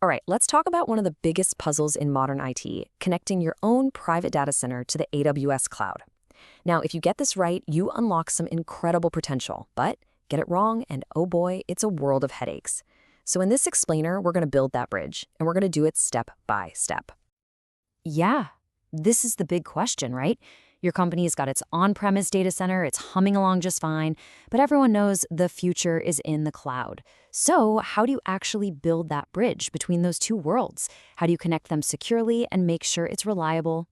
All right, let's talk about one of the biggest puzzles in modern IT, connecting your own private data center to the AWS cloud. Now, if you get this right, you unlock some incredible potential, but get it wrong, and oh boy, it's a world of headaches. So in this explainer, we're going to build that bridge, and we're going to do it step by step. Yeah, this is the big question, right? Your company's got its on-premise data center, it's humming along just fine, but everyone knows the future is in the cloud. So how do you actually build that bridge between those two worlds? How do you connect them securely and make sure it's reliable?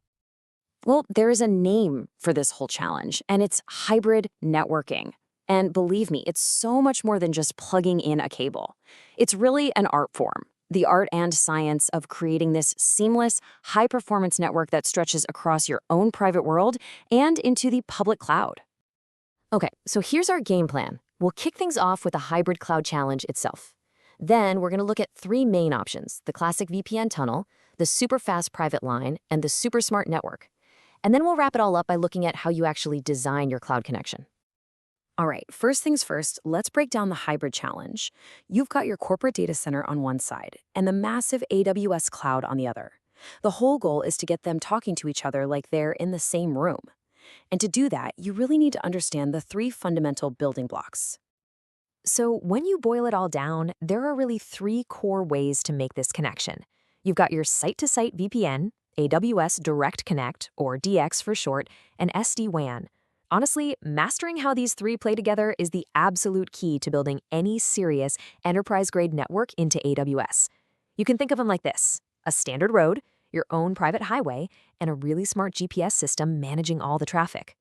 Well, there is a name for this whole challenge, and it's hybrid networking. And believe me, it's so much more than just plugging in a cable. It's really an art form, the art and science of creating this seamless, high-performance network that stretches across your own private world and into the public cloud. Okay, so here's our game plan. We'll kick things off with the hybrid cloud challenge itself. Then we're going to look at three main options: the classic VPN tunnel, the super fast private line, and the super smart network. And then we'll wrap it all up by looking at how you actually design your cloud connection. All right, first things first, let's break down the hybrid challenge. You've got your corporate data center on one side and the massive AWS cloud on the other. The whole goal is to get them talking to each other like they're in the same room. And to do that, you really need to understand the three fundamental building blocks. So when you boil it all down, there are really three core ways to make this connection. You've got your site-to-site VPN, AWS Direct Connect, or DX for short, and SD-WAN. Honestly, mastering how these three play together is the absolute key to building any serious enterprise-grade network into AWS. You can think of them like this: a standard road, your own private highway, and a really smart GPS system managing all the traffic.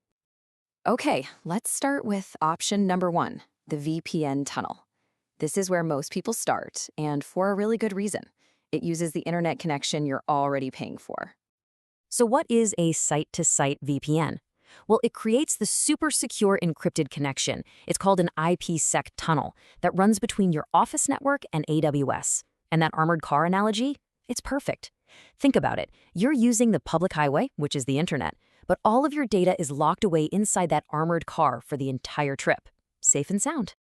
Okay, let's start with option number one, the VPN tunnel. This is where most people start, and for a really good reason. It uses the internet connection you're already paying for. So what is a site-to-site VPN? Well, it creates the super secure encrypted connection. It's called an IPsec tunnel that runs between your office network and AWS. And that armored car analogy? It's perfect. Think about it. You're using the public highway, which is the internet, but all of your data is locked away inside that armored car for the entire trip. Safe and sound.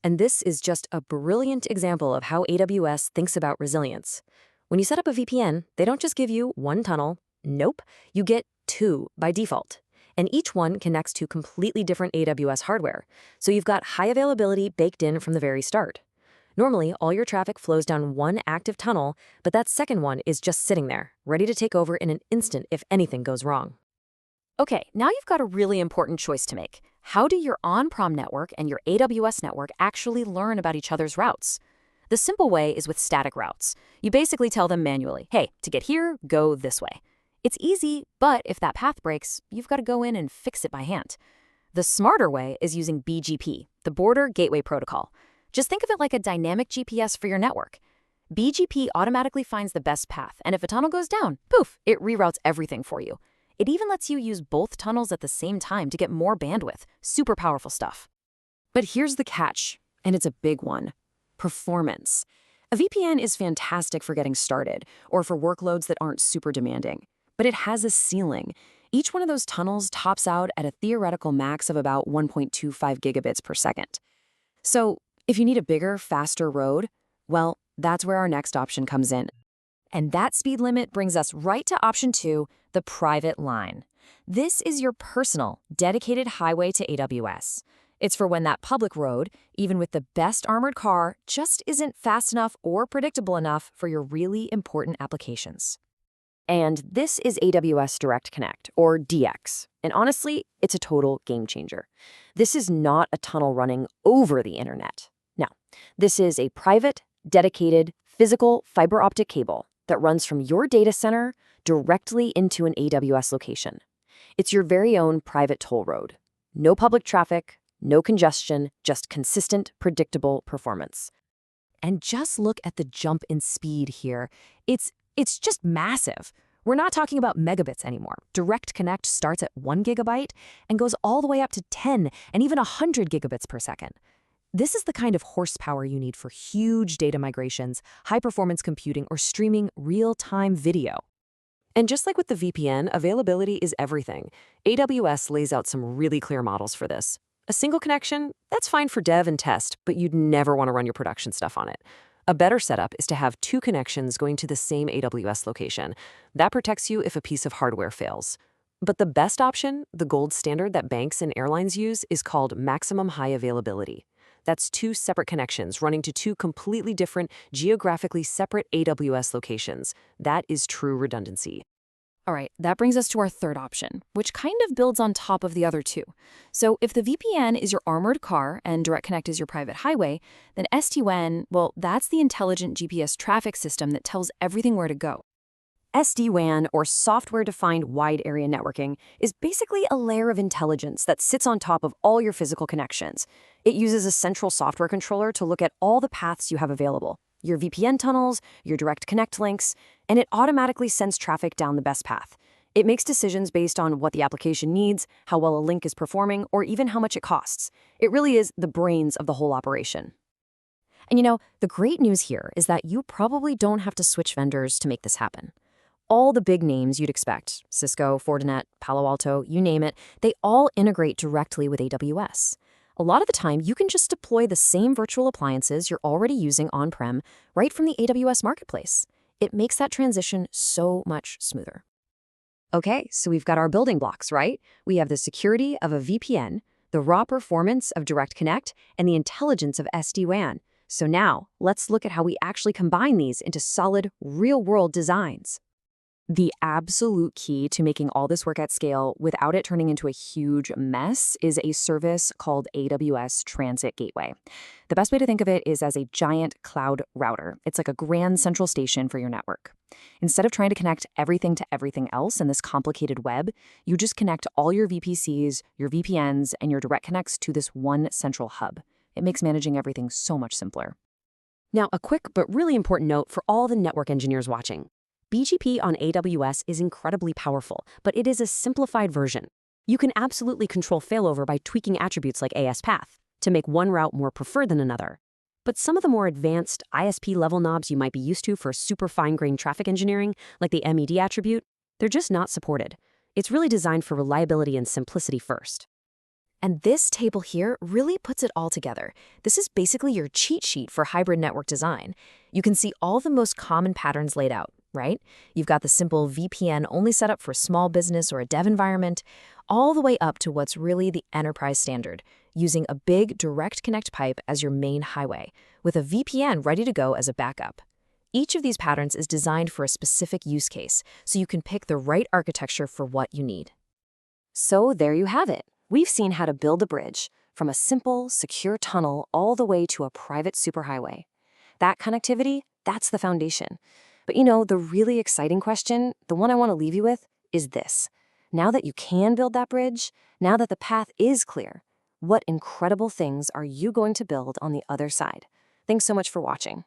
And this is just a brilliant example of how AWS thinks about resilience. When you set up a VPN, they don't just give you one tunnel. Nope, you get two by default. And each one connects to completely different AWS hardware. So you've got high availability baked in from the very start. Normally, all your traffic flows down one active tunnel, but that second one is just sitting there, ready to take over in an instant if anything goes wrong. Okay, now you've got a really important choice to make. How do your on-prem network and your AWS network actually learn about each other's routes? The simple way is with static routes. You basically tell them manually, hey, to get here, go this way. It's easy, but if that path breaks, you've got to go in and fix it by hand. The smarter way is using BGP, the Border Gateway Protocol. Just think of it like a dynamic GPS for your network. BGP automatically finds the best path, and if a tunnel goes down, poof, it reroutes everything for you. It even lets you use both tunnels at the same time to get more bandwidth. Super powerful stuff. But here's the catch, and it's a big one: performance. A VPN is fantastic for getting started, or for workloads that aren't super demanding. But it has a ceiling. Each one of those tunnels tops out at a theoretical max of about 1.25 gigabits per second. So if you need a bigger, faster road, well, that's where our next option comes in. And that speed limit brings us right to option two, the private line. This is your personal, dedicated highway to AWS. It's for when that public road, even with the best armored car, just isn't fast enough or predictable enough for your really important applications. And this is AWS Direct Connect, or DX. And honestly, it's a total game changer. This is not a tunnel running over the internet. No, this is a private, dedicated, physical fiber optic cable that runs from your data center directly into an AWS location. It's your very own private toll road. No public traffic, no congestion, just consistent, predictable performance. And just look at the jump in speed here. It's just massive. We're not talking about megabits anymore. Direct Connect starts at 1 gigabyte and goes all the way up to 10 and even 100 gigabits per second. This is the kind of horsepower you need for huge data migrations, high-performance computing, or streaming real-time video. And just like with the VPN, availability is everything. AWS lays out some really clear models for this. A single connection, that's fine for dev and test, but you'd never want to run your production stuff on it. A better setup is to have two connections going to the same AWS location. That protects you if a piece of hardware fails. But the best option, the gold standard that banks and airlines use, is called maximum high availability. That's two separate connections running to two completely different, geographically separate AWS locations. That is true redundancy. All right, that brings us to our third option, which kind of builds on top of the other two. So if the VPN is your armored car and Direct Connect is your private highway, then SD-WAN, well, that's the intelligent GPS traffic system that tells everything where to go. SD-WAN, or software-defined wide area networking, is basically a layer of intelligence that sits on top of all your physical connections. It uses a central software controller to look at all the paths you have available, your VPN tunnels, your direct connect links, and it automatically sends traffic down the best path. It makes decisions based on what the application needs, how well a link is performing, or even how much it costs. It really is the brains of the whole operation. And the great news here is that you probably don't have to switch vendors to make this happen. All the big names you'd expect, Cisco, Fortinet, Palo Alto, you name it, they all integrate directly with AWS. A lot of the time, you can just deploy the same virtual appliances you're already using on-prem right from the AWS marketplace. It makes that transition so much smoother. Okay, so we've got our building blocks, right? We have the security of a VPN, the raw performance of Direct Connect, and the intelligence of SD-WAN. So now, let's look at how we actually combine these into solid, real-world designs. The absolute key to making all this work at scale without it turning into a huge mess is a service called AWS Transit Gateway. The best way to think of it is as a giant cloud router. It's like a grand central station for your network. Instead of trying to connect everything to everything else in this complicated web, you just connect all your VPCs, your VPNs, and your direct connects to this one central hub. It makes managing everything so much simpler. Now, a quick but really important note for all the network engineers watching. BGP on AWS is incredibly powerful, but it is a simplified version. You can absolutely control failover by tweaking attributes like AS path to make one route more preferred than another. But some of the more advanced ISP-level knobs you might be used to for super fine-grained traffic engineering, like the MED attribute, they're just not supported. It's really designed for reliability and simplicity first. And this table here really puts it all together. This is basically your cheat sheet for hybrid network design. You can see all the most common patterns laid out, right? You've got the simple VPN only set up for a small business or a dev environment, all the way up to what's really the enterprise standard, using a big direct connect pipe as your main highway, with a VPN ready to go as a backup. Each of these patterns is designed for a specific use case, so you can pick the right architecture for what you need. So there you have it. We've seen how to build a bridge from a simple, secure tunnel all the way to a private superhighway. That connectivity, that's the foundation. But the really exciting question, the one I want to leave you with, is this. Now that you can build that bridge, now that the path is clear, what incredible things are you going to build on the other side? Thanks so much for watching.